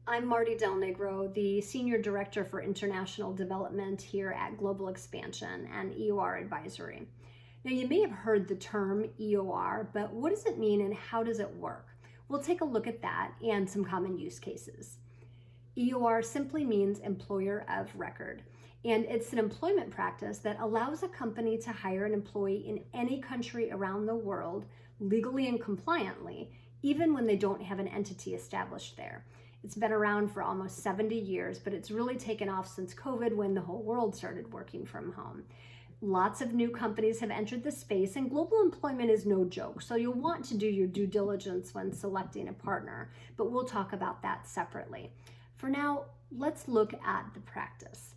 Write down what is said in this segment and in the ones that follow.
I'm Marti Negro, the Senior Director for International Development here at Global Expansion and EOR Advisory. Now, you may have heard the term EOR, but what does it mean and how does it work? We'll take a look at that and some common use cases. EOR simply means employer of record, and it's an employment practice that allows a company to hire an employee in any country around the world legally and compliantly, even when they don't have an entity established there. It's been around for almost 70 years, but it's really taken off since COVID when the whole world started working from home. Lots of new companies have entered the space, and global employment is no joke, so you'll want to do your due diligence when selecting a partner, but we'll talk about that separately. For now, let's look at the practice.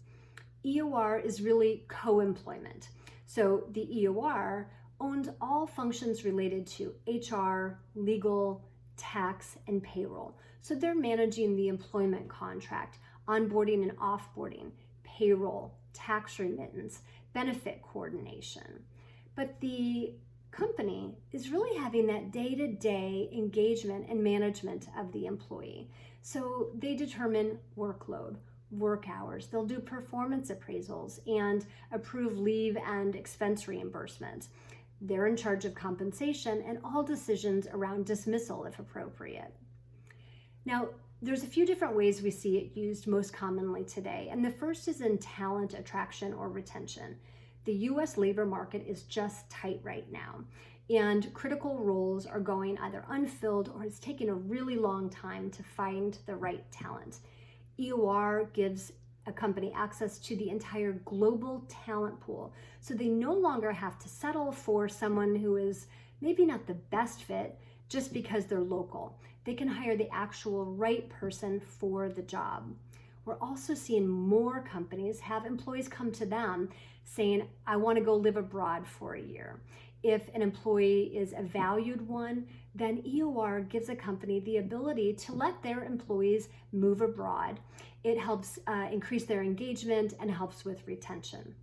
EOR is really co-employment. So the EOR owns all functions related to HR, legal, tax, and payroll. So they're managing the employment contract, onboarding and offboarding, payroll, tax remittance, benefit coordination. But the company is really having that day-to-day engagement and management of the employee. So they determine workload, work hours, they'll do performance appraisals and approve leave and expense reimbursement. They're in charge of compensation and all decisions around dismissal if appropriate. Now, there's a few different ways we see it used most commonly today, and the first is in talent attraction or retention. The US labor market is just tight right now, and critical roles are going either unfilled or it's taking a really long time to find the right talent. EOR gives a company access to the entire global talent pool, so they no longer have to settle for someone who is maybe not the best fit just because they're local. They can hire the actual right person for the job. We're also seeing more companies have employees come to them saying, I want to go live abroad for a year. If an employee is a valued one, then EOR gives a company the ability to let their employees move abroad. It helps increase their engagement and helps with retention.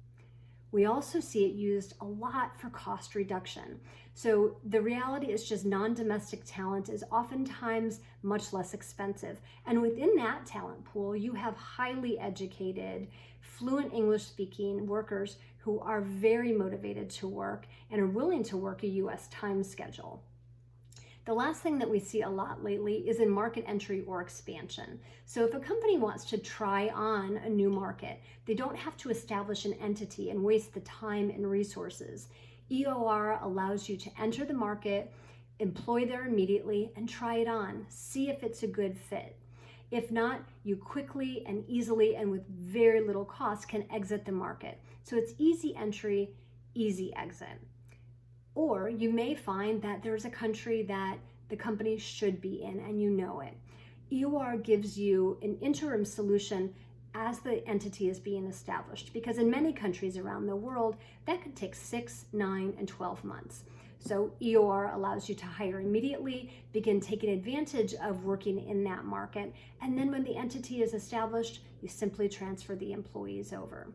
We also see it used a lot for cost reduction. So the reality is just non-domestic talent is oftentimes much less expensive. And within that talent pool, you have highly educated, fluent English-speaking workers who are very motivated to work and are willing to work a US time schedule. The last thing that we see a lot lately is in market entry or expansion. So if a company wants to try on a new market, they don't have to establish an entity and waste the time and resources. EOR allows you to enter the market, employ there immediately, and try it on. See if it's a good fit. If not, you quickly and easily and with very little cost can exit the market. So it's easy entry, easy exit. Or you may find that there's a country that the company should be in and you know it. EOR gives you an interim solution as the entity is being established, because in many countries around the world, that could take 6, 9, and 12 months. So EOR allows you to hire immediately, begin taking advantage of working in that market, and then when the entity is established, you simply transfer the employees over.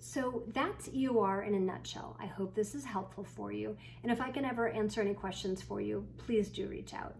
So that's EOR in a nutshell. I hope this is helpful for you. And if I can ever answer any questions for you, please do reach out.